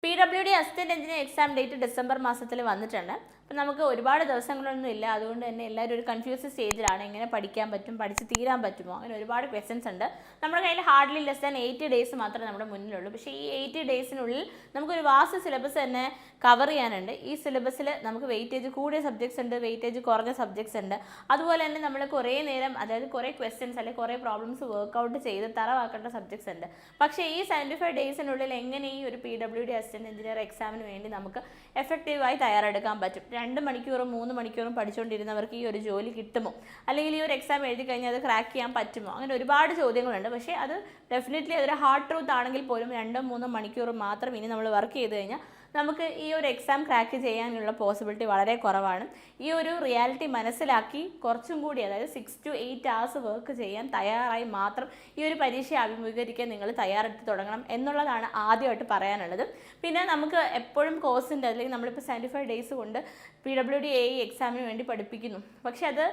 PWD assistant engineer exam date December മാസത്തിൽ വന്നിട്ടുണ്ട്. അപ്പോൾ നമുക്ക് ഒരുപാട് ദിവസങ്ങളൊന്നും ഇല്ല. അതുകൊണ്ട് തന്നെ എല്ലാവരും ഒരു കൺഫ്യൂസ് സ്റ്റേജിലാണ്. എങ്ങനെ പഠിക്കാൻ പറ്റും, പഠിച്ച് തീരാൻ പറ്റുമോ, അങ്ങനെ ഒരുപാട് ക്വസ്റ്റ്യൻസ് ഉണ്ട്. നമ്മുടെ കയ്യിൽ ഹാർഡ്ലി ലെസ് ദാൻ 80 ഡേയ്സ് മാത്രമേ നമ്മുടെ മുന്നിലുള്ളൂ. പക്ഷേ ഈ 80 ഡേയ്സിനുള്ളിൽ നമുക്കൊരു വാസ്റ്റ് സിലബസ് തന്നെ കവർ ചെയ്യാനുണ്ട്. ഈ സിലബസിൽ നമുക്ക് വെയിറ്റേജ് കൂടിയ സബ്ജക്ട്സ് ഉണ്ട്, വെയിറ്റേജ് കുറഞ്ഞ സബ്ജക്ട്സ് ഉണ്ട്. അതുപോലെ തന്നെ നമ്മൾ കുറേ നേരം, അതായത് കുറേ ക്വസ്റ്റ്യൻസ് അല്ലെങ്കിൽ കുറേ പ്രോബ്ലംസ് വർക്കൗട്ട് ചെയ്ത് തറവാക്കേണ്ട സബ്ജക്ട്സ് ഉണ്ട്. പക്ഷേ ഈ 75 ഡേയ്സിനുള്ളിൽ എങ്ങനെ ഈ ഒരു PWD അസിസ്റ്റന്റ് എഞ്ചിനീയർ എക്സാമിന് വേണ്ടി നമുക്ക് എഫക്റ്റീവായി തയ്യാറെടുക്കാൻ പറ്റും? 2 മണിക്കൂറും 3 മണിക്കൂറും പഠിച്ചുകൊണ്ടിരുന്നവർക്ക് ഈ ഒരു ജോലി കിട്ടുമോ, അല്ലെങ്കിൽ ഈ ഒരു എക്സാം എഴുതി കഴിഞ്ഞാൽ അത് ക്രാക്ക് ചെയ്യാൻ പറ്റുമോ, അങ്ങനെ ഒരുപാട് ചോദ്യങ്ങളുണ്ട്. പക്ഷേ അത് ഡെഫിനറ്റ്ലി അതൊരു ഹാർഡ് ട്രൂത്ത് ആണെങ്കിൽ പോലും 2-3 മണിക്കൂർ മാത്രം ഇനി നമ്മൾ വർക്ക് ചെയ്ത് കഴിഞ്ഞാൽ നമുക്ക് ഈ ഒരു എക്സാം ക്രാക്ക് ചെയ്യാനുള്ള പോസിബിലിറ്റി വളരെ കുറവാണ്. ഈ ഒരു റിയാലിറ്റി മനസ്സിലാക്കി കുറച്ചും കൂടി, അതായത് 6 to 8 hours വർക്ക് ചെയ്യാൻ തയ്യാറായി മാത്രം ഈ ഒരു പരീക്ഷ അഭിമുഖീകരിക്കാൻ നിങ്ങൾ തയ്യാറെടുത്ത് തുടങ്ങണം എന്നുള്ളതാണ് ആദ്യമായിട്ട് പറയാനുള്ളത്. പിന്നെ നമുക്ക് എപ്പോഴും കോഴ്സിൻ്റെ, അല്ലെങ്കിൽ നമ്മളിപ്പോൾ 75 ഡേയ്സ് കൊണ്ട് PWD AE എക്സാമിന് വേണ്ടി പഠിപ്പിക്കുന്നു. പക്ഷെ അത്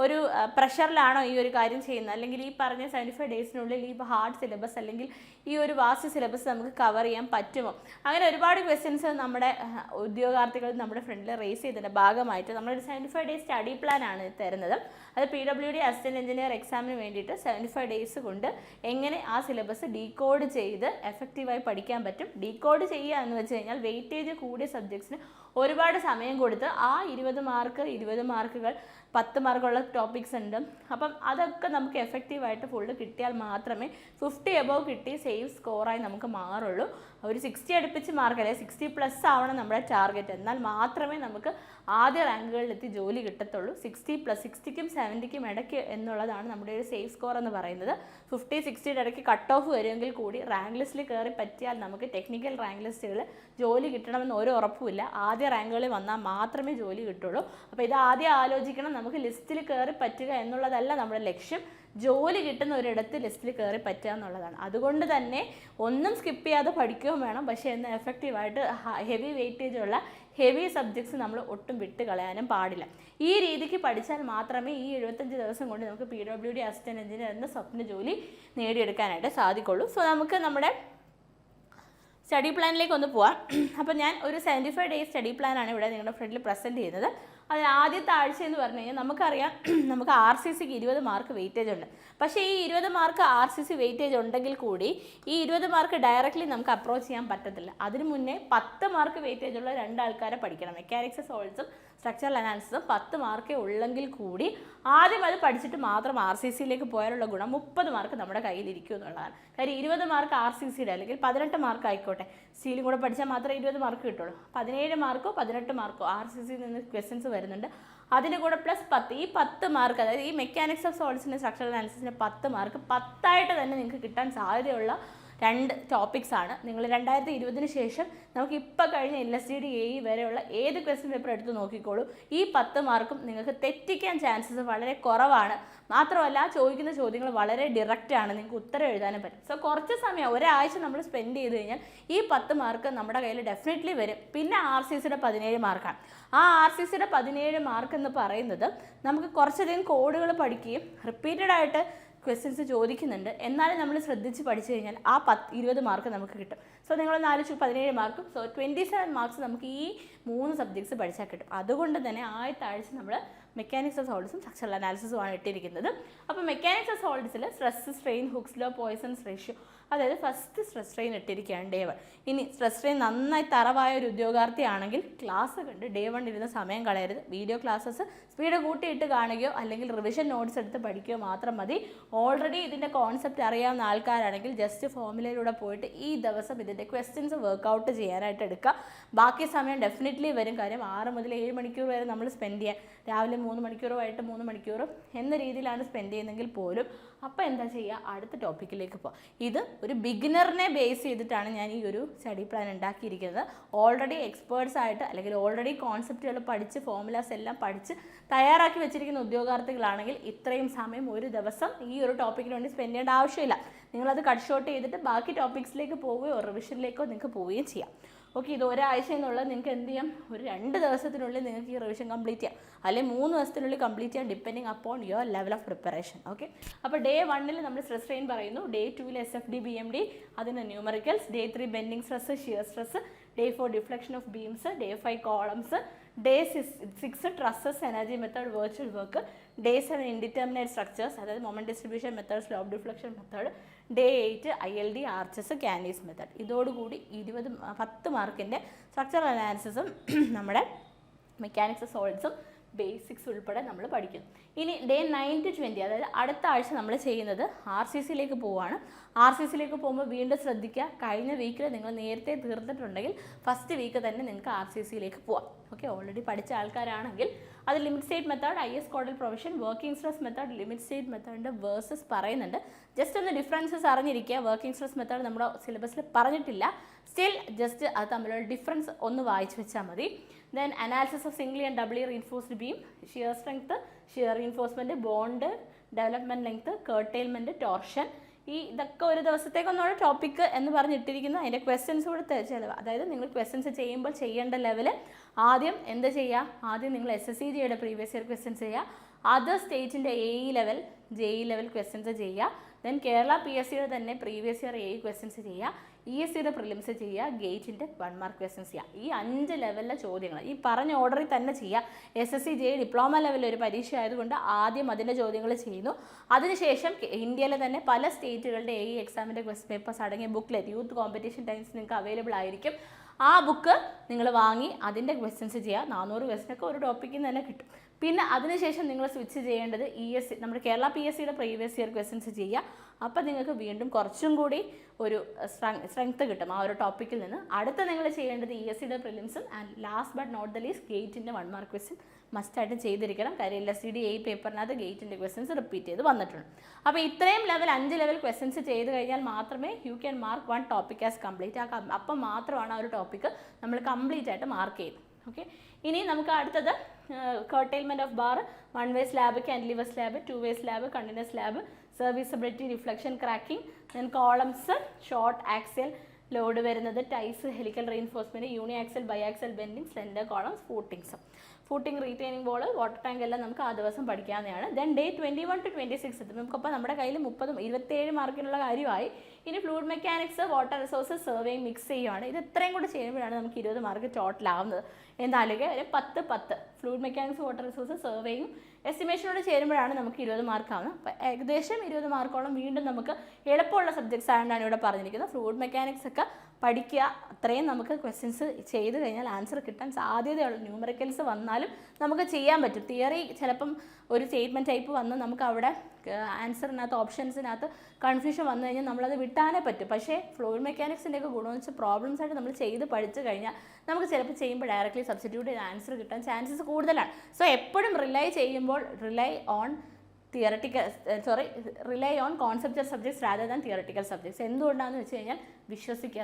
ഒരു പ്രഷറിലാണോ ഈ ഒരു കാര്യം ചെയ്യുന്നത്, അല്ലെങ്കിൽ ഈ പറഞ്ഞ 75 ഡേയ്സിനുള്ളിൽ ഈ ഹാർഡ് സിലബസ് അല്ലെങ്കിൽ ഈ ഒരു വാസ്റ്റ് സിലബസ് നമുക്ക് കവർ ചെയ്യാൻ പറ്റുമോ? അങ്ങനെ ഒരുപാട് ക്വസ്റ്റ്യൻസ് നമ്മുടെ ഉദ്യോഗാർത്ഥികൾ നമ്മുടെ ഫ്രണ്ടിൽ റേസ് ചെയ്തതിൻ്റെ ഭാഗമായിട്ട് നമ്മളൊരു 75 ഡേയ്സ് സ്റ്റഡി പ്ലാൻ ആണ് തരുന്നത്. അത് PWD അസിസ്റ്റന്റ് എഞ്ചിനീയർ എക്സാമിന് വേണ്ടിയിട്ട് 75 ഡേയ്സ് കൊണ്ട് എങ്ങനെ ആ സിലബസ് ഡീകോഡ് ചെയ്ത് എഫക്റ്റീവായി പഠിക്കാൻ പറ്റും. ഡീകോഡ് ചെയ്യുക എന്ന് വെച്ച് കഴിഞ്ഞാൽ വെയിറ്റേജ് കൂടിയ സബ്ജക്ട്സിന് ഒരുപാട് സമയം കൊടുത്ത് ആ 20 മാർക്കുകൾ 10 മാർക്കുള്ള ടോപ്പിക്സ് ഉണ്ട്. അപ്പം അതൊക്കെ നമുക്ക് എഫക്റ്റീവായിട്ട് ഫുള്ള് കിട്ടിയാൽ മാത്രമേ 50 എബോവ് കിട്ടി സേഫ് സ്കോറായി നമുക്ക് മാറുള്ളൂ. ഒരു 60 അടുപ്പിച്ച് മാർക്ക്, അല്ലെങ്കിൽ 60+ ആവണം നമ്മുടെ ടാർഗറ്റ്. എന്നാൽ മാത്രമേ നമുക്ക് ആദ്യ റാങ്കുകളിലെത്തി ജോലി കിട്ടത്തുള്ളൂ. 60+, 60ക്കും 70ക്കും ഇടയ്ക്ക് എന്നുള്ളതാണ് നമ്മുടെ ഒരു സേഫ് സ്കോർ എന്ന് പറയുന്നത്. 50-60യുടെ ഇടയ്ക്ക് കട്ട് ഓഫ് വരുമെങ്കിൽ കൂടി റാങ്ക് ലിസ്റ്റിൽ കയറി പറ്റിയാൽ നമുക്ക് ടെക്നിക്കൽ റാങ്ക് ലിസ്റ്റുകൾ ജോലി കിട്ടണമെന്ന് ഒരു ഉറപ്പുമില്ല. ആദ്യ റാങ്കുകളിൽ വന്നാൽ മാത്രമേ ജോലി കിട്ടുള്ളൂ. അപ്പോൾ ഇത് ആദ്യം ആലോചിക്കണം. നമുക്ക് ലിസ്റ്റിൽ കയറി പറ്റുക എന്നുള്ളതല്ല നമ്മുടെ ലക്ഷ്യം. ജോലി കിട്ടുന്ന ഒരിടത്ത് ലിസ്റ്റിൽ കയറി പറ്റുക എന്നുള്ളതാണ്. അതുകൊണ്ട് തന്നെ ഒന്നും സ്കിപ്പ് ചെയ്യാതെ പഠിക്കുകയും വേണം. പക്ഷേ എന്നാൽ എഫക്റ്റീവായിട്ട് ഹെവി വെയിറ്റേജ് ഉള്ള ഹെവി സബ്ജക്ട്സ് നമ്മൾ ഒട്ടും വിട്ട് കളയാനും പാടില്ല. ഈ രീതിക്ക് പഠിച്ചാൽ മാത്രമേ ഈ 75 ദിവസം കൊണ്ട് നമുക്ക് PWD അസിസ്റ്റന്റ് എഞ്ചിനീയർ എന്ന സ്വപ്ന ജോലി നേടിയെടുക്കാനായിട്ട് സാധിക്കുള്ളൂ. സോ നമുക്ക് നമ്മുടെ സ്റ്റഡി പ്ലാനിലേക്ക് ഒന്ന് പോവാം. അപ്പോൾ ഞാൻ ഒരു 75 ഡേയ്സ് സ്റ്റഡി പ്ലാനാണ് ഇവിടെ നിങ്ങളുടെ ഫ്രണ്ടിൽ പ്രസൻറ്റ് ചെയ്യുന്നത്. അതിൽ ആദ്യത്തെ ആഴ്ച എന്ന് പറഞ്ഞു കഴിഞ്ഞാൽ നമുക്കറിയാം, നമുക്ക് RCCക്ക് 20 മാർക്ക് വെയിറ്റേജ് ഉണ്ട്. പക്ഷേ ഈ 20 മാർക്ക് RCC വെയിറ്റേജ് ഉണ്ടെങ്കിൽ കൂടി ഈ 20 മാർക്ക് ഡയറക്റ്റ്ലി നമുക്ക് അപ്രോച്ച് ചെയ്യാൻ പറ്റത്തില്ല. അതിന് മുന്നേ 10 മാർക്ക് വെയിറ്റേജ് ഉള്ള 2 ആൾക്കാരെ പഠിക്കണം. മെക്കാനിക്സ് സോളിഡ്സും സ്ട്രക്ചറൽ അനാലിസിസും 10 മാർക്കേ ഉള്ളെങ്കിൽ കൂടി ആദ്യം അത് പഠിച്ചിട്ട് മാത്രം RCCയിലേക്ക് പോയാലുള്ള ഗുണം 30 മാർക്ക് നമ്മുടെ കയ്യിലിരിക്കും എന്നുള്ളതാണ്. കാര്യം 20 മാർക്ക് RCCയുടെ, അല്ലെങ്കിൽ 18 മാർക്ക് ആയിക്കോട്ടെ, സ്റ്റീലും കൂടെ പഠിച്ചാൽ മാത്രമേ 20 മാർക്ക് കിട്ടുള്ളൂ. 17 മാർക്കോ 18 മാർക്കോ RCCയിൽ നിന്ന് ക്വസ്റ്റ്യൻസ് വരുന്നുണ്ട്. അതിൻ്റെ കൂടെ +10, ഈ 10 മാർക്ക്, അതായത് ഈ മെക്കാനിക്സ് ഓഫ് സോളിഡ്സിൻ്റെ സ്ട്രക്ചറൽ അനാലിസിസിൻ്റെ 10 മാർക്ക് 10ആയിട്ട് തന്നെ നിങ്ങൾക്ക് കിട്ടാൻ സാധ്യതയുള്ള 2 ടോപ്പിക്സ് ആണ്. നിങ്ങൾ 2020 ശേഷം നമുക്ക് ഇപ്പോൾ കഴിഞ്ഞ LSTD AE വരെയുള്ള ഏത് ക്വസ്റ്റ്യൻ പേപ്പർ എടുത്ത് നോക്കിക്കോളൂ, ഈ 10 മാർക്കും നിങ്ങൾക്ക് തെറ്റിക്കാൻ ചാൻസസ് വളരെ കുറവാണ്. മാത്രമല്ല ചോദിക്കുന്ന ചോദ്യങ്ങൾ വളരെ ഡയറക്റ്റാണ്, നിങ്ങൾക്ക് ഉത്തരം എഴുതാനും പറ്റും. സോ കുറച്ച് സമയം, ഒരാഴ്ച നമ്മൾ സ്പെൻഡ് ചെയ്ത് കഴിഞ്ഞാൽ ഈ 10 മാർക്ക് നമ്മുടെ കയ്യിൽ ഡെഫിനറ്റ്ലി വരും. പിന്നെ RCCയുടെ 17 മാർക്കാണ്. ആ RCCയുടെ 17 മാർക്ക് എന്ന് പറയുന്നത് നമുക്ക് കുറച്ചധികം കോഡുകൾ പഠിക്കുകയും റിപ്പീറ്റഡ് ആയിട്ട് ക്വസ്റ്റ്യൻസ് ചോദിക്കുന്നുണ്ട്. എന്നാലും നമ്മൾ ശ്രദ്ധിച്ച് പഠിച്ചു കഴിഞ്ഞാൽ ആ 20 മാർക്ക് നമുക്ക് കിട്ടും. സോ നിങ്ങളൊന്ന് ആലോചിച്ചു, 17 മാർക്കും, സോ 27 മാർക്സ് നമുക്ക് ഈ 3 സബ്ജക്ട്സ് പഠിച്ചാൽ കിട്ടും. അതുകൊണ്ട് തന്നെ ആദ്യത്തെ ആഴ്ച നമ്മൾ മെക്കാനിക്സ് ഓഫ് സോളിഡ്സും സ്ട്രക്ചറൽ അനാലിസിസുമാണ് ഇട്ടിരിക്കുന്നത്. അപ്പോൾ മെക്കാനിക്സ് ഓഫ് സോളിഡ്സിൽ stress strain hooke's law poisson's ratio, അതായത് ഫസ്റ്റ് സ്ട്രെസ് സ്ട്രെയിൻ ഇട്ടിരിക്കുകയാണ് Day 1. ഇനി സ്ട്രെസ് സ്ട്രെയിൻ നന്നായി തറവായ ഒരു ഉദ്യോഗാർത്ഥിയാണെങ്കിൽ ക്ലാസ് കണ്ട് Day 1 ഇരുന്ന് സമയം കളയരുത്. വീഡിയോ ക്ലാസ്സസ് സ്പീഡ് കൂട്ടിയിട്ട് കാണുകയോ അല്ലെങ്കിൽ റിവിഷൻ നോട്ട്സ് എടുത്ത് പഠിക്കുകയോ മാത്രം മതി. ഓൾറെഡി ഇതിൻ്റെ കോൺസെപ്റ്റ് അറിയാവുന്ന ആൾക്കാരാണെങ്കിൽ ജസ്റ്റ് ഫോർമുലയിലൂടെ പോയിട്ട് ഈ ദിവസം ഇതിൻ്റെ ക്വസ്റ്റ്യൻസ് വർക്കൗട്ട് ചെയ്യാനായിട്ട് എടുക്കുക. ബാക്കി സമയം ഡെഫിനറ്റ്ലി വരും. കാര്യം 6 മുതൽ 7 മണിക്കൂർ വരെ നമ്മൾ സ്പെൻഡ് ചെയ്യാൻ, രാവിലെ 3 മണിക്കൂറോ വൈകിട്ട് 3 മണിക്കൂറും എന്ന രീതിയിലാണ് സ്പെൻഡ് ചെയ്യുന്നതെങ്കിൽ പോലും അപ്പോൾ എന്താ ചെയ്യുക, അടുത്ത ടോപ്പിക്കിലേക്ക് പോകാം. ഇത് ഒരു ബിഗിനറിനെ ബേസ് ചെയ്തിട്ടാണ് ഞാൻ ഈ ഒരു സ്റ്റഡി പ്ലാൻ ഉണ്ടാക്കിയിരിക്കുന്നത്. ഓൾറെഡി എക്സ്പേർട്സ് ആയിട്ട്, അല്ലെങ്കിൽ ഓൾറെഡി കോൺസെപ്റ്റുകൾ പഠിച്ച് ഫോർമുലാസ് എല്ലാം പഠിച്ച് തയ്യാറാക്കി വെച്ചിരിക്കുന്ന ഉദ്യോഗാർത്ഥികളാണെങ്കിൽ ഇത്രയും സമയം ഒരു ദിവസം ഈ ഒരു ടോപ്പിക്കിന് വേണ്ടി സ്പെൻഡ് ചെയ്യേണ്ട ആവശ്യമില്ല. നിങ്ങളത് കട്ട് ഷോട്ട് ചെയ്തിട്ട് ബാക്കി ടോപ്പിക്സിലേക്ക് പോവുകയോ റിവിഷനിലേക്കോ നിങ്ങൾക്ക് പോവുകയും ചെയ്യാം. ഓക്കെ, ഇത് ഒരാഴ്ച എന്നുള്ളത് നിങ്ങൾക്ക് എന്ത് ചെയ്യാം, ഒരു 2 ദിവസത്തിനുള്ളിൽ നിങ്ങൾക്ക് ഈ റിവിഷൻ കംപ്ലീറ്റ് ചെയ്യാം, അല്ലെങ്കിൽ 3 ദിവസത്തിനുള്ളിൽ കംപ്ലീറ്റ് ചെയ്യാം, depending upon your level of preparation. Okay, അപ്പോൾ Day 1 നമ്മൾ സ്ട്രെസ് സ്ട്രെയിൻ പറയുന്നു, Day 2 SFD BMD അതിന് numericals, Day 3 bending stress shear stress, day 4 deflection of beams, day 5 columns, day 6 trusses energy method virtual work, day 7 indeterminate structures അതായത് moment distribution method, slope deflection method, day 8 ILD arches kani's method. ഇതോടുകൂടി 10 മാർക്കിൻ്റെ structural അനാലിസിസും നമ്മുടെ mechanics സോളിഡ്സും basics ഉൾപ്പെടെ നമ്മൾ പഠിക്കും. ഇനി day 9 to 20 അതായത് അടുത്ത ആഴ്ച നമ്മൾ ചെയ്യുന്നത് RCCയിലേക്ക് പോവുകയാണ്. RCCയിലേക്ക് പോകുമ്പോൾ വീണ്ടും ശ്രദ്ധിക്കുക, കഴിഞ്ഞ വീക്കിൽ നിങ്ങൾ നേരത്തെ തീർന്നിട്ടുണ്ടെങ്കിൽ ഫസ്റ്റ് വീക്ക് തന്നെ നിങ്ങൾക്ക് RCCയിലേക്ക് പോവാം. ഓക്കെ, ഓൾറെഡി പഠിച്ച ആൾക്കാരാണെങ്കിൽ അത് limit state method, IS codal provision, working stress method, limit state മെത്തേഡിൻ്റെ വേഴ്സസ് പറയുന്നുണ്ട്. ജസ്റ്റ് ഒന്ന് ഡിഫറൻസസ് അറിഞ്ഞിരിക്കുക. വർക്കിംഗ് സ്ട്രെസ് മെത്തേഡ് നമ്മുടെ സിലബസിൽ പറഞ്ഞിട്ടില്ല, സ്റ്റിൽ ജസ്റ്റ് അത് തമ്മിലുള്ള ഡിഫറൻസ് ഒന്ന് വായിച്ച് വെച്ചാൽ മതി. Then analysis of singly and doubly reinforced beam, shear strength, shear reinforcement, bond, development length, curtailment, torsion. ഇതൊക്കെ ഒരു ദിവസത്തേക്കൊന്നുള്ള ടോപ്പിക്ക് എന്ന് പറഞ്ഞിട്ടിരിക്കുന്നു. അതിൻ്റെ ക്വസ്റ്റ്യൻസ് കൂടെ ചിലവ്, അതായത് നിങ്ങൾ ക്വസ്റ്റ്യൻസ് ചെയ്യുമ്പോൾ ചെയ്യേണ്ട ലെവൽ ആദ്യം എന്ത് ചെയ്യുക, ആദ്യം നിങ്ങൾ SSCGയുടെ പ്രീവിയസ് ഇയർ ക്വസ്റ്റ്യൻസ് ചെയ്യുക, അതർ സ്റ്റേറ്റിൻ്റെ AE level JE level questions ചെയ്യുക, ദെൻ കേരള PSCയുടെ തന്നെ പ്രീവിയസ് ഇയർ AE ക്വസ്റ്റ്യൻസ് ചെയ്യുക, ESCയുടെ പ്രിലിംസ് ചെയ്യുക, ഗേറ്റിൻ്റെ 1 മാർക്ക് ക്വസ്റ്റ്യൻസ് ചെയ്യുക. ഈ 5 ലെവലിലെ ചോദ്യങ്ങൾ ഈ പറഞ്ഞ ഓർഡറിൽ തന്നെ ചെയ്യുക. SSCJ ഡിപ്ലോമ ലെവലിൽ ഒരു പരീക്ഷ ആയതുകൊണ്ട് ആദ്യം അതിൻ്റെ ചോദ്യങ്ങൾ ചെയ്യുന്നു. അതിനുശേഷം ഇന്ത്യയിലെ തന്നെ പല സ്റ്റേറ്റുകളുടെ AE എക്സാമിൻ്റെ ക്വസ്റ്റ്യൻ പേപ്പേഴ്സ് അടങ്ങിയ ബുക്ക്ലെറ്റ് യൂത്ത് കോമ്പറ്റീഷൻ ടൈംസ് നിങ്ങൾക്ക് അവൈലബിൾ ആയിരിക്കും. ആ ബുക്ക് നിങ്ങൾ വാങ്ങി അതിൻ്റെ ക്വസ്റ്റ്യൻസ് ചെയ്യുക. 400 ക്വസ്റ്റ്യനൊക്കെ ഒരു ടോപ്പിക്കിൽ നിന്ന് തന്നെ കിട്ടും. പിന്നെ അതിനുശേഷം നിങ്ങൾ സ്വിച്ച് ചെയ്യേണ്ടത് ESC നമ്മുടെ കേരള PSCയുടെ പ്രീവിയസ് ഇയർ ക്വസ്റ്റ്യൻസ് ചെയ്യുക. അപ്പോൾ നിങ്ങൾക്ക് വീണ്ടും കുറച്ചും കൂടി ഒരു സ്ട്രെങ്ത് കിട്ടും ആ ഒരു ടോപ്പിക്കിൽ നിന്ന്. അടുത്ത നിങ്ങൾ ചെയ്യേണ്ടത് ESCയുടെ പ്രിലിംസും and last but not the least ഗേറ്റിൻ്റെ 1 മാർക്ക് ക്വസ്റ്റ്യൻ മസ്റ്റായിട്ട് ചെയ്തിരിക്കണം. കാര്യം LSTD AE പേപ്പറിനകത്ത് ഗേറ്റിൻ്റെ ക്വസ്റ്റ്യൻസ് റിപ്പീറ്റ് ചെയ്ത് വന്നിട്ടുണ്ട്. അപ്പോൾ ഇത്രയും ലെവൽ 5 ലെവൽ ക്വസ്റ്റ്യൻസ് ചെയ്ത് കഴിഞ്ഞാൽ മാത്രമേ you can mark 1 topic as complete. അപ്പം മാത്രമാണ് ആ ഒരു ടോപ്പിക്ക് നമ്മൾ കംപ്ലീറ്റ് ആയിട്ട് മാർക്ക് ചെയ്യുന്നത്. ഓക്കെ, ഇനി നമുക്ക് അടുത്തത് curtailment of bar, 1 way slab, cantilever slab, 2 way slab, continuous slab, serviceability, reflection, cracking, then columns, short axial load വരുന്നത്, ties, helical reinforcement, uniaxial, biaxial bending, slender columns, footing retaining wall, water tank എല്ലാം നമുക്ക് ആ ദിവസം പഠിക്കാവുന്നതാണ്. Then day 21 to 26 എത്തും. നമുക്കപ്പോൾ നമ്മുടെ കയ്യിൽ 27 മാർക്കിനുള്ള കാര്യമായി. ഇനി ഫ്ലൂയിഡ് മെക്കാനിക്സ്, വാട്ടർ റിസോഴ്സസ്, സർവേയും മിക്സ് ചെയ്യുകയാണ്. ഇത് ഇത്രയും കൂടെ ചെയ്യുമ്പോഴാണ് നമുക്ക് 20 മാർക്ക് ടോട്ടൽ ആവുന്നത്. എന്തായാലും ഒരു 10 ഫ്ലൂയിഡ് മെക്കാനിക്സ്, വാട്ടർ റിസോഴ്സസ്, സർവേയും എസ്റ്റിമേഷനോട് ചേരുമ്പോഴാണ് നമുക്ക് 20 മാർക്ക് ആവുന്നത്. അപ്പോൾ ഏകദേശം 20 മാർക്കോളം വീണ്ടും നമുക്ക് എളുപ്പമുള്ള സബ്ജക്ട്സ് ആയതുകൊണ്ടാണ് ഇവിടെ പറഞ്ഞിരിക്കുന്നത്. ഫ്ലൂയിഡ് മെക്കാനിക്സ് ഒക്കെ പഠിക്കുക, അത്രയും നമുക്ക് ക്വസ്റ്റ്യൻസ് ചെയ്ത് കഴിഞ്ഞാൽ ആൻസർ കിട്ടാൻ സാധ്യതയുള്ള ന്യൂമറിക്കൽസ് വന്നാലും നമുക്ക് ചെയ്യാൻ പറ്റും. തിയറി ചിലപ്പം ഒരു സ്റ്റേറ്റ്മെൻറ്റ് ടൈപ്പ് വന്ന് നമുക്ക് അവിടെ ആൻസറിനകത്ത് ഓപ്ഷൻസിനകത്ത് കൺഫ്യൂഷൻ വന്നു കഴിഞ്ഞാൽ നമ്മളത് വിട്ടാനേ പറ്റും. പക്ഷേ ഫ്ലൂയിഡ് മെക്കാനിക്സിൻ്റെയൊക്കെ ഗുണമെന്ന് വെച്ചാൽ പ്രോബ്ലംസ് ആയിട്ട് നമ്മൾ ചെയ്ത് പഠിച്ചു കഴിഞ്ഞാൽ നമുക്ക് ചിലപ്പോൾ ചെയ്യുമ്പോൾ ഡയറക്റ്റ്ലി സബ്സ്റ്റിറ്റ്യൂട്ട് ചെയ്ത് ആൻസർ കിട്ടാൻ ചാൻസസ് കൂടുതലാണ്. സോ എപ്പോഴും rely on conceptual subjects rather than theoretical subjects. എന്തുകൊണ്ടാണെന്ന് വെച്ച് കഴിഞ്ഞാൽ വിശ്വസിക്കുക,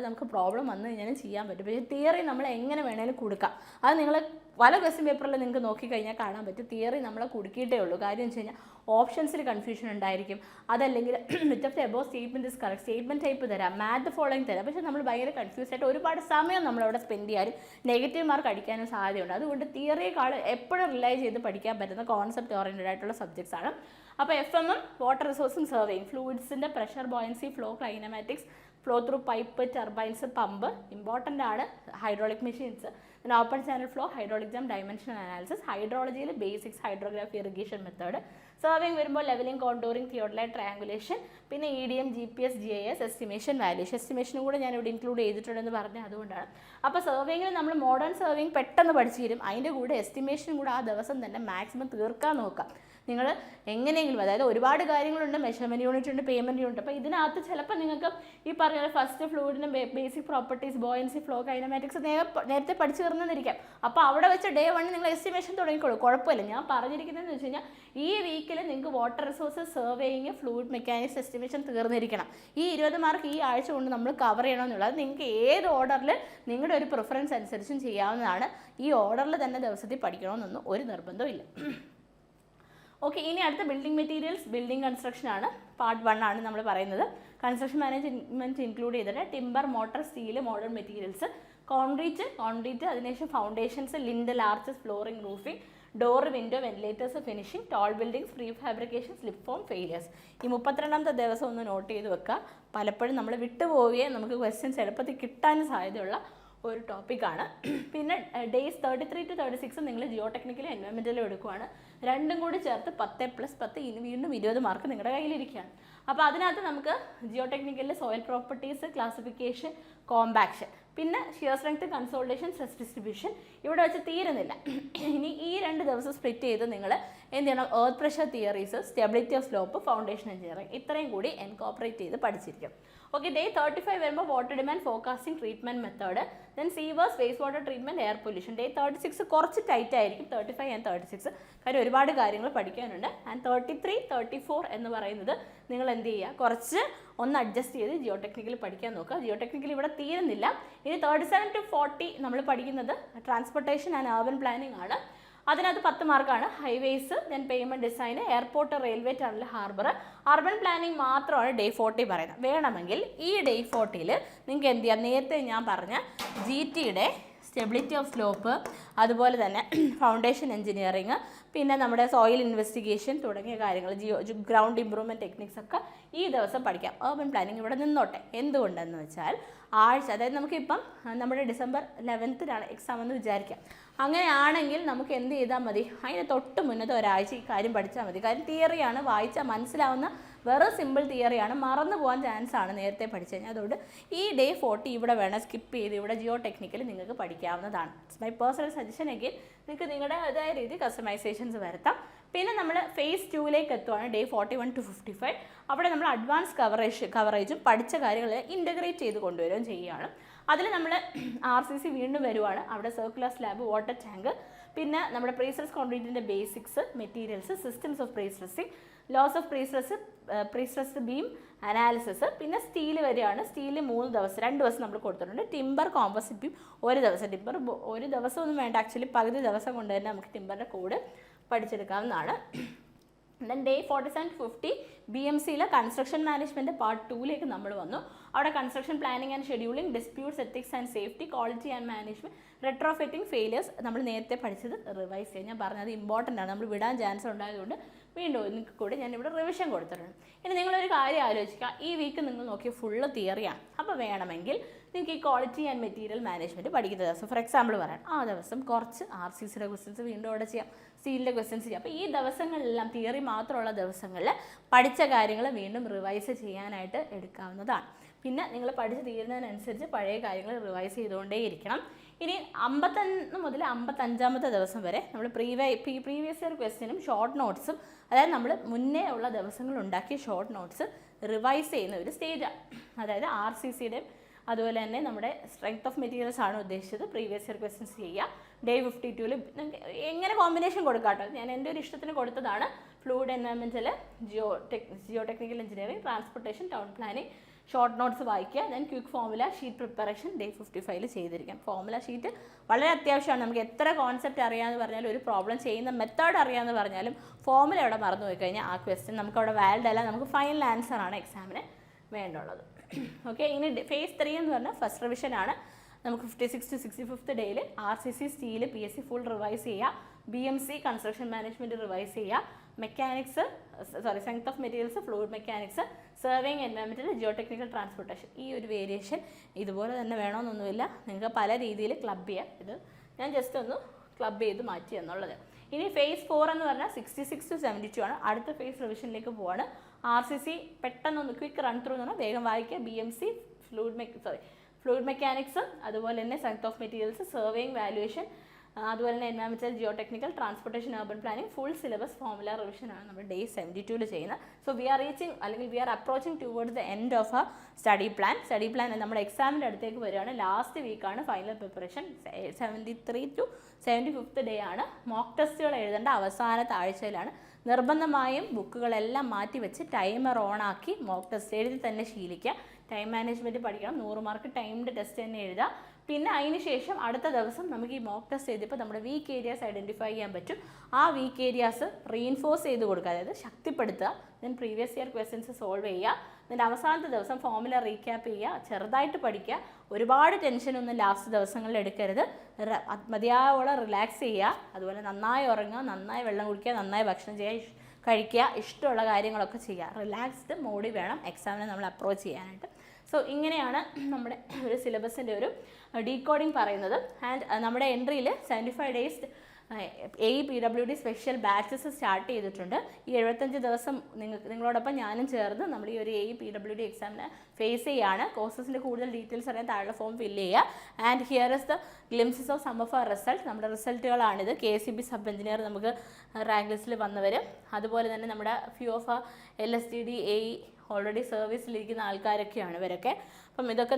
നമുക്ക് പ്രോബ്ലം വന്നു കഴിഞ്ഞാലും ചെയ്യാൻ പറ്റും. പക്ഷേ തിയറി നമ്മൾ എങ്ങനെ വേണേലും കൊടുക്കാം. അത് നിങ്ങൾ പല ക്വസ്റ്റ്യൻ പേപ്പറിൽ നിങ്ങൾക്ക് നോക്കിക്കഴിഞ്ഞാൽ കാണാൻ പറ്റും. തിയറി നമ്മളെ കുടുക്കിയിട്ടേ ഉള്ളൂ. കാര്യം വെച്ച് കഴിഞ്ഞാൽ ഓപ്ഷൻസിൽ കൺഫ്യൂഷൻ ഉണ്ടായിരിക്കും. അതല്ലെങ്കിൽ with of the above statement is correct, statement type തരാം, മാറ്റ് ഫോളോയിങ് തരാം. പക്ഷേ നമ്മൾ ഭയങ്കര കൺഫ്യൂസ് ആയിട്ട് ഒരുപാട് സമയം നമ്മളവിടെ സ്പെൻഡ് ചെയ്യാനും നെഗറ്റീവ് മാർക്ക് അടിക്കാനും സാധ്യതയുണ്ട്. അതുകൊണ്ട് തിയറിയേക്കാൾ എപ്പോഴും റിലൈ ചെയ്ത് പഠിക്കാൻ പറ്റുന്ന കോൺസെപ്റ്റ് ഓറിയൻറ്റഡ് ആയിട്ടുള്ള സബ്ജക്ട്സ് ആണ്. അപ്പോൾ FMM, വാട്ടർ റിസോഴ്സും സർവേയും, ഫ്ലൂയിഡ്സിൻ്റെ pressure, buoyancy, flow, kinematics, flow through pipe, turbines, pump important ആണ്. ഹൈഡ്രോളിക് മെഷീൻസ്, പിന്നെ open channel flow, hydraulic jump, dimensional analysis, ഹൈഡ്രോളജിയിൽ basics, hydrography, irrigation method, surveying വരുമ്പോൾ ലെവലിംഗ്, കോണ്ടൂറിംഗ്, തിയോഡലൈറ്റ്, ട്രയാങ്കുലേഷൻ, പിന്നെ EDM, GPS, GIS, estimation, valuation. എസ്റ്റിമേഷനും കൂടെ ഞാൻ ഇവിടെ include ചെയ്തിട്ടുണ്ടെന്ന് പറഞ്ഞത് അതുകൊണ്ടാണ്. അപ്പോൾ സർവേയിങ്ങിൽ നമ്മൾ മോഡേൺ സർവേയിങ് പെട്ടെന്ന് പഠിച്ചു തരും. അതിൻ്റെ കൂടെ എസ്റ്റിമേഷനും കൂടെ ആ ദിവസം തന്നെ മാക്സിമം തീർക്കാൻ നോക്കാം. നിങ്ങൾ എങ്ങനെയെങ്കിലും, അതായത് ഒരുപാട് കാര്യങ്ങളുണ്ട്, മെഷർമെൻറ്റ് യൂണിറ്റ് ഉണ്ട്, പേയ്മെൻറ്റ് യൂണിറ്റ്. അപ്പോൾ ഇതിനകത്ത് ചിലപ്പോൾ നിങ്ങൾക്ക് ഈ പറഞ്ഞ ഫസ്റ്റ് ഫ്ലൂയിഡിൻ്റെ basic properties, buoyancy, flow, kinematics നേരത്തെ പഠിച്ചു തീർന്നിരിക്കാം. അപ്പോൾ അവിടെ വെച്ച് ഡേ 1 നിങ്ങൾ എസ്റ്റിമേഷൻ തുടങ്ങിക്കോളൂ, കുഴപ്പമില്ല. ഞാൻ പറഞ്ഞിരിക്കുന്നതെന്ന് വെച്ച് കഴിഞ്ഞാൽ ഈ വീക്കിൽ നിങ്ങൾക്ക് water resources, surveying, fluid mechanics, estimation തീർന്നിരിക്കണം. ഈ 20 മാർക്ക് ഈ ആഴ്ച കൊണ്ട് നമ്മൾ കവർ ചെയ്യണമെന്നുള്ളത്. അത് നിങ്ങൾക്ക് ഏത് ഓർഡറിൽ നിങ്ങളുടെ ഒരു പ്രിഫറൻസ് അനുസരിച്ചും ചെയ്യാവുന്നതാണ്. ഈ ഓർഡറിൽ തന്നെ ദിവസത്തിൽ പഠിക്കണമെന്നൊന്നും ഒരു നിർബന്ധവും ഇല്ല. ഓക്കെ, ഇനി അടുത്ത ബിൽഡിംഗ് മെറ്റീരിയൽസ്, ബിൽഡിംഗ് കൺസ്ട്രക്ഷൻ ആണ്. പാർട്ട് 1 ആണ് നമ്മൾ പറയുന്നത്. കൺസ്ട്രക്ഷൻ മാനേജ്മെൻറ്റ് ഇൻക്ലൂഡ് ചെയ്തിട്ട് timber, mortar, steel, modern materials, concrete, അതിനുശേഷം foundations, lintel, arches, flooring, roofing, door, window, ventilators, finishing, tall buildings, prefabrication, slip form, failures. ഈ 32ാമത്തെ ദിവസം ഒന്ന് നോട്ട് ചെയ്ത് വെക്കുക. പലപ്പോഴും നമ്മൾ വിട്ടുപോവുകയും നമുക്ക് ക്വസ്റ്റ്യൻസ് എളുപ്പത്തിൽ കിട്ടാനും സാധ്യതയുള്ള ഒരു ടോപ്പിക്കാണ്. പിന്നെ ഡേയ്സ് 33 to 36 നിങ്ങൾ ജിയോ ടെക്നിക്കലും എൻവയോൺമെൻറ്റലും എടുക്കുവാണ്. രണ്ടും കൂടി ചേർത്ത് 10+10 വീണ്ടും 20 മാർക്ക് നിങ്ങളുടെ കയ്യിലിരിക്കുകയാണ്. അപ്പോൾ അതിനകത്ത് നമുക്ക് ജിയോ ടെക്നിക്കലിൽ സോയിൽ പ്രോപ്പർട്ടീസ്, ക്ലാസിഫിക്കേഷൻ, കോമ്പാക്ഷൻ, പിന്നെ shear strength, consolidation, stress distribution ഇവിടെ വെച്ച് തീരുന്നില്ല. ഇനി ഈ 2 ദിവസം സ്പ്ലിറ്റ് ചെയ്ത് നിങ്ങൾ എന്ത് ചെയ്യണം, earth pressure theories, stability of slope, foundation engineering ഇത്രയും കൂടി എൻകോപ്പറേറ്റ് ചെയ്ത് പഠിച്ചിരിക്കും. ഓക്കെ, ഡേ 35 വരുമ്പോൾ water demand forecasting treatment method, then sewers, waste water treatment, air pollution. Day 36 കുറച്ച് ടൈറ്റ് ആയിരിക്കും, 35 ആൻഡ് 36 കാര്യം ഒരുപാട് കാര്യങ്ങൾ പഠിക്കാനുണ്ട്. ആൻഡ് 33, 34 എന്ന് പറയുന്നത് നിങ്ങൾ എന്ത് ചെയ്യുക, കുറച്ച് ഒന്ന് അഡ്ജസ്റ്റ് ചെയ്ത് ജിയോ ടെക്നിക്കൽ പഠിക്കാൻ നോക്കുക. ജിയോ ടെക്നിക്കൽ ഇവിടെ തീരുന്നില്ല. ഇനി 37 to 40 നമ്മൾ പഠിക്കുന്നത് ട്രാൻസ്പോർട്ടേഷൻ ആൻഡ് അർബൻ പ്ലാനിംഗ് ആണ്. അതിനകത്ത് 10 മാർക്കാണ്. Highways, then payment design, airport, railway, tunnel, harbour, urban planning മാത്രമാണ് ഡേ 40 പറയുന്നത്. വേണമെങ്കിൽ ഈ ഡേ 40ൽ നിങ്ങൾക്ക് എന്ത് ചെയ്യാം, നേരത്തെ ഞാൻ പറഞ്ഞ GTയുടെ സ്റ്റെബിലിറ്റി ഓഫ് സ്ലോപ്പ്, അതുപോലെ തന്നെ ഫൗണ്ടേഷൻ എഞ്ചിനീയറിങ്, പിന്നെ നമ്മുടെ സോയിൽ ഇൻവെസ്റ്റിഗേഷൻ തുടങ്ങിയ കാര്യങ്ങൾ, ഗ്രൗണ്ട് ഇമ്പ്രൂവ്മെൻറ്റ് ടെക്നിക്സ് ഒക്കെ ഈ ദിവസം പഠിക്കാം. അർബൻ പ്ലാനിങ് ഇവിടെ നിന്നോട്ടെ. എന്തുകൊണ്ടെന്ന് വെച്ചാൽ അതായത് നമുക്കിപ്പം നമ്മുടെ December 11th എക്സാം എന്ന് വിചാരിക്കാം. അങ്ങനെയാണെങ്കിൽ നമുക്ക് എന്ത് ചെയ്താൽ മതി, അതിന് തൊട്ട് മുന്നത്തെ ഒരാഴ്ച ഈ കാര്യം പഠിച്ചാൽ മതി. കാര്യം തിയറിയാണ്, വായിച്ചാൽ മനസ്സിലാവുന്ന വെറും സിമ്പിൾ തിയറിയാണ്, മറന്നു പോകാൻ ചാൻസ് ആണ് നേരത്തെ പഠിച്ചു കഴിഞ്ഞാൽ. അതുകൊണ്ട് ഈ ഡേ 40 ഇവിടെ വേണം സ്കിപ്പ് ചെയ്ത് ഇവിടെ ജിയോ ടെക്നിക്കൽ നിങ്ങൾക്ക് പഠിക്കാവുന്നതാണ്. It's my personal suggestion. എങ്കിൽ നിങ്ങൾക്ക് നിങ്ങളുടേതായ രീതി കസ്റ്റമൈസേഷൻസ് വരുത്താം. പിന്നെ നമ്മൾ ഫേസ് 2ലേക്ക് എത്തുവാണ്, ഡേ 41 to 55. അവിടെ നമ്മൾ അഡ്വാൻസ് കവറേജും പഠിച്ച കാര്യങ്ങളെല്ലാം ഇൻ്റഗ്രേറ്റ് ചെയ്ത് കൊണ്ടുവരികയും ചെയ്യുകയാണ്. അതിൽ നമ്മൾ RCC വീണ്ടും വരുവാണ്. അവിടെ സർക്കുലർ സ്ലാബ്, വാട്ടർ ടാങ്ക്, പിന്നെ നമ്മുടെ പ്രീസ്ട്രെസ് കോൺക്രീറ്റിൻ്റെ basics, materials, systems of prestressing, loss of prestressed beam analysis, പിന്നെ സ്റ്റീൽ വരെയാണ്. സ്റ്റീൽ 3 ദിവസം 2 ദിവസം നമ്മൾ കൊടുത്തിട്ടുണ്ട്. ടിമ്പർ, കോമ്പോസിറ്റ് ബീം 1 ദിവസം. ടിമ്പർ 1 ദിവസം ഒന്നും വേണ്ട, ആക്ച്വലി പകുതി ദിവസം കൊണ്ട് തന്നെ നമുക്ക് ടിമ്പറിൻ്റെ കോഡ് പഠിച്ചെടുക്കാവുന്നതാണ്. ദെൻ ഡേ 47 to 50 BMCയിലെ കൺസ്ട്രക്ഷൻ മാനേജ്മെൻറ്റ് പാർട്ട് 2ലേക്ക് നമ്മൾ വന്നു. അവിടെ construction planning and scheduling, disputes, ethics and safety, quality and management, retrofitting, failures നമ്മൾ നേരത്തെ പഠിച്ചത് റിവൈസ് ചെയ്യാൻ ഞാൻ പറഞ്ഞത് ഇമ്പോർട്ടൻ്റ് ആണ്. നമ്മൾ വിടാൻ ചാൻസ് ഉണ്ടായതുകൊണ്ട് വീണ്ടും നിങ്ങൾക്ക് കൂടി ഞാനിവിടെ റിവിഷൻ കൊടുത്തിട്ടുണ്ട്. ഇനി നിങ്ങളൊരു കാര്യം ആലോചിക്കുക, ഈ വീക്ക് നിങ്ങൾ നോക്കിയ ഫുള്ള് തിയറിയാണ്. അപ്പോൾ വേണമെങ്കിൽ നിങ്ങൾക്ക് ഈ ക്വാളിറ്റി ആൻഡ് മെറ്റീരിയൽ മാനേജ്മെൻറ്റ് പഠിക്കുന്ന ദിവസം ഫോർ എക്സാമ്പിൾ പറയാം, ആ ദിവസം കുറച്ച് RCCയുടെ ക്വസ്റ്റ്യൻസ് വീണ്ടും അവിടെ ചെയ്യാം, സ്റ്റീലിൻ്റെ ക്വസ്റ്റ്യൻസ് ചെയ്യാം. അപ്പോൾ ഈ ദിവസങ്ങളിലെല്ലാം തിയറി മാത്രമുള്ള ദിവസങ്ങളിൽ പഠിച്ച കാര്യങ്ങൾ വീണ്ടും റിവൈസ് ചെയ്യാനായിട്ട് എടുക്കാവുന്നതാണ്. പിന്നെ നിങ്ങൾ പഠിച്ച് തീരുന്നതിനനുസരിച്ച് പഴയ കാര്യങ്ങൾ റിവൈസ് ചെയ്തുകൊണ്ടേയിരിക്കണം. ഇനി 51 മുതൽ 55ാമത്തെ ദിവസം വരെ നമ്മൾ പ്രീവിയസ് ഇയർ ക്വസ്റ്റ്യനും ഷോർട്ട് നോട്ട്സും, അതായത് നമ്മൾ മുന്നേ ഉള്ള ദിവസങ്ങൾ ഉണ്ടാക്കിയ ഷോർട്ട് നോട്ട്സ് റിവൈസ് ചെയ്യുന്ന ഒരു സ്റ്റേജാണ്. അതായത് RCCയുടെ അതുപോലെ തന്നെ നമ്മുടെ സ്ട്രെങ്ത് ഓഫ് മെറ്റീരിയൽസ് ആണ് ഉദ്ദേശിച്ചത്. പ്രീവിയസ് ഇയർ ക്വസ്റ്റ്യൻസ് ചെയ്യുക. ഡേ 52-ൽ എങ്ങനെ കോമ്പിനേഷൻ കൊടുക്കാട്ടോ, ഞാൻ എൻ്റെ ഒരു ഇഷ്ടത്തിന് കൊടുത്തതാണ്. Fluid environmental, geotechnical engineering, transportation, town planning, short notes വായിക്കുക. Then quick formula sheet preparation day 55 ചെയ്തിരിക്കാം. ഫോമുല ഷീറ്റ് വളരെ അത്യാവശ്യമാണ്. നമുക്ക് എത്ര കോൺസെപ്റ്റ് അറിയാമെന്ന് പറഞ്ഞാലും, ഒരു പ്രോബ്ലം ചെയ്യുന്ന മെത്തേഡ് അറിയാമെന്ന് പറഞ്ഞാലും, ഫോമുല അവിടെ മറന്നു പോയി കഴിഞ്ഞാൽ ആ ക്വസ്റ്റ്യൻ നമുക്ക് അവിടെ വാലിഡ് അല്ല, നമുക്ക് ഫൈനൽ ആൻസറാണ് എക്സാമിന് വേണ്ടുള്ളത്. ഓക്കെ, ഇനി ഫേസ് 3 എന്ന് പറഞ്ഞാൽ ഫസ്റ്റ് റിവിഷൻ ആണ്. നമുക്ക് 56 to 65th ഡേയിൽ RCC, steel, PSC full revise ചെയ്യുക. BMC കൺസ്ട്രക്ഷൻ മാനേജ്മെൻറ്റ് റിവൈസ് ചെയ്യുക. Mechanics strength of materials, fluid mechanics, surveying environmental, geotechnical transportation. ഈ ഒരു വേരിയേഷൻ ഇതുപോലെ തന്നെ വേണമെന്നൊന്നുമില്ല, നിങ്ങൾക്ക് പല രീതിയിൽ ക്ലബ് ചെയ്യാം. ഇത് ഞാൻ ജസ്റ്റ് ഒന്ന് ക്ലബ് ചെയ്ത് മാറ്റി എന്നുള്ളത്. ഇനി ഫേസ് 4 എന്ന് പറഞ്ഞാൽ 66 to 72 ആണ്. അടുത്ത ഫേസ് റിവിഷനിലേക്ക് പോവാണ്. RCC പെട്ടെന്നൊന്ന് ക്വിക്ക് റൺ ത്രൂ എന്ന് പറഞ്ഞാൽ വേഗം വായിക്കുക. BMC ഫ്ലൂയിഡ് മെക്കാനിക്സ്, അതുപോലെ തന്നെ strength of materials, surveying, valuation, അതുപോലെ തന്നെ environmental, geotechnical, transportation, urban planning full syllabus formula റിവിഷനാണ് നമ്മൾ ഡേ 72-ൽ ചെയ്യുന്നത്. So we are approaching towards the end of a study plan. നമ്മുടെ എക്സാമിൻ്റെ അടുത്തേക്ക് വരികയാണ്. ലാസ്റ്റ് വീക്കാണ് final preparation. 73 to 75th day ആണ്. മോക്ക് ടെസ്റ്റുകൾ എഴുതേണ്ട അവസാനത്തെ ആഴ്ചയിലാണ്. നിർബന്ധമായും ബുക്കുകളെല്ലാം മാറ്റി വെച്ച് ടൈമർ ഓണാക്കി മോക്ക് ടെസ്റ്റ് എഴുതി തന്നെ ശീലിക്കുക. ടൈം മാനേജ്മെൻറ്റ് പഠിക്കണം. 100 മാർക്ക് ടൈംഡ് ടെസ്റ്റ് തന്നെ എഴുതുക. പിന്നെ അതിന് ശേഷം അടുത്ത ദിവസം നമുക്ക് ഈ മോക്ക് ടെസ്റ്റ് ചെയ്തപ്പോൾ നമ്മുടെ വീക്ക് ഏരിയാസ് ഐഡൻറ്റിഫൈ ചെയ്യാൻ പറ്റും. ആ വീക്ക് ഏരിയാസ് റീഇൻഫോഴ്സ് ചെയ്ത് കൊടുക്കുക, അതായത് ശക്തിപ്പെടുത്തുക. Then previous year questions solve ചെയ്യുക. എന്നിട്ട് അവസാനത്തെ ദിവസം ഫോമുല റീക്യാപ്പ് ചെയ്യുക, ചെറുതായിട്ട് പഠിക്കുക. ഒരുപാട് ടെൻഷനൊന്നും ലാസ്റ്റ് ദിവസങ്ങളിൽ എടുക്കരുത്. മതിയാവോളം റിലാക്സ് ചെയ്യുക. അതുപോലെ നന്നായി ഉറങ്ങുക, നന്നായി വെള്ളം കുടിക്കുക, നന്നായി ഭക്ഷണം കഴിക്കുക, ഇഷ്ടമുള്ള കാര്യങ്ങളൊക്കെ ചെയ്യുക. റിലാക്സ്ഡ് മോഡിൽ വേണം എക്സാമിനെ നമ്മൾ അപ്രോച്ച് ചെയ്യാനായിട്ട്. സോ സോ ഇങ്ങനെയാണ് നമ്മുടെ ഒരു സിലബസിൻ്റെ ഒരു ഡീകോഡിങ് പറയുന്നത്. ആൻഡ് നമ്മുടെ എൻട്രിയിൽ 75 days AE-PWD special batches start ചെയ്തിട്ടുണ്ട്. ഈ 75 ദിവസം നിങ്ങളോടൊപ്പം ഞാനും ചേർന്ന് നമ്മൾ ഈ ഒരു AE-PWD എക്സാമിനെ ഫേസ് ചെയ്യുകയാണ്. കോഴ്സസിൻ്റെ കൂടുതൽ ഡീറ്റെയിൽസ് അറിയാൻ താഴെ ഫോം ഫില്ല് ചെയ്യുക. And here is the glimpses of some of our result. നമ്മുടെ റിസൾട്ടുകളാണിത്. KCB സബ് എഞ്ചിനീയർ നമുക്ക് റാങ്ക് ലിസ്റ്റിൽ വന്നവർ, അതുപോലെ തന്നെ നമ്മുടെ few of LSTD AE already സർവീസിലിരിക്കുന്ന ആൾക്കാരൊക്കെയാണ് ഇവരൊക്കെ. അപ്പം ഇതൊക്കെ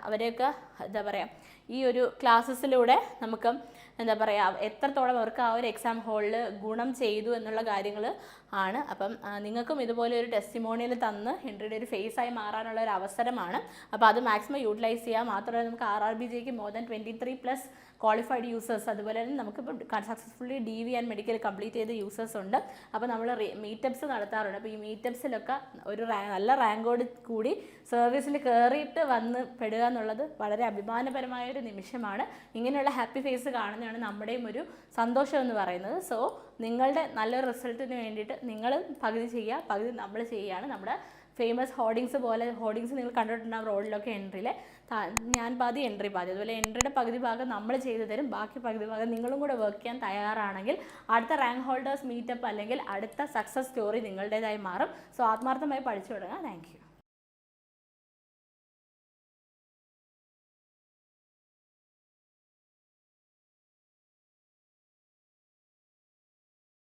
അവരെയൊക്കെ എന്താ പറയുക, ഈ ഒരു ക്ലാസ്സസിലൂടെ നമുക്ക് എന്താ പറയുക എത്രത്തോളം അവർക്ക് ആ ഒരു എക്സാം ഹോളിൽ ഗുണം ചെയ്തു എന്നുള്ള കാര്യങ്ങൾ ആണ്. അപ്പം നിങ്ങൾക്കും ഇതുപോലെ ഒരു ടെസ്റ്റിമോണിയൽ തന്ന് എൻട്രിയുടെ ഒരു ഫേസായി മാറാനുള്ള ഒരു അവസരമാണ്. അപ്പോൾ അത് മാക്സിമം യൂട്ടിലൈസ് ചെയ്യുക. മാത്രമല്ല നമുക്ക് RRBJക്ക് മോർ ദാൻ 23+ ക്വാളിഫൈഡ് യൂസേഴ്സ്, അതുപോലെ തന്നെ നമുക്കിപ്പോൾ successfully DV and medical complete ചെയ്ത യൂസേഴ്സ് ഉണ്ട്. അപ്പോൾ നമ്മൾ മീറ്റപ്സ് നടത്താറുണ്ട്. അപ്പോൾ ഈ മീറ്റപ്സിലൊക്കെ ഒരു നല്ല റാങ്കോട് കൂടി സർവീസിൽ കയറിയിട്ട് വന്ന് പെടുക എന്നുള്ളത് വളരെ അഭിമാനപരമായ ഒരു നിമിഷമാണ്. ഇങ്ങനെയുള്ള ഹാപ്പി ഫേസ് കാണുന്നതാണ് നമ്മുടെയും ഒരു സന്തോഷം എന്ന് പറയുന്നത്. സോ നിങ്ങളുടെ നല്ലൊരു റിസൾട്ടിന് വേണ്ടിയിട്ട് നിങ്ങൾ പകുതി ചെയ്യുക, പകുതി നമ്മൾ ചെയ്യുകയാണ്. നമ്മുടെ ഫേമസ് ഹോർഡിങ്സ് പോലെ ഹോർഡിങ്സ് നിങ്ങൾ കണ്ടിട്ടുണ്ടാകും റോഡിലൊക്കെ എൻട്രിയിൽ ഞാൻ പാതി എൻട്രി പാതി. അതുപോലെ എൻട്രിയുടെ പകുതി ഭാഗം നമ്മൾ ചെയ്തു തരും, ബാക്കി പകുതി ഭാഗം നിങ്ങളും കൂടെ വർക്ക് ചെയ്യാൻ തയ്യാറാണെങ്കിൽ അടുത്ത റാങ്ക് ഹോൾഡേഴ്സ് മീറ്റപ്പ് അല്ലെങ്കിൽ അടുത്ത സക്സസ് സ്റ്റോറി നിങ്ങളുടേതായി മാറും. സോ ആത്മാർത്ഥമായി പഠിച്ചു തുടങ്ങുക. Thank you.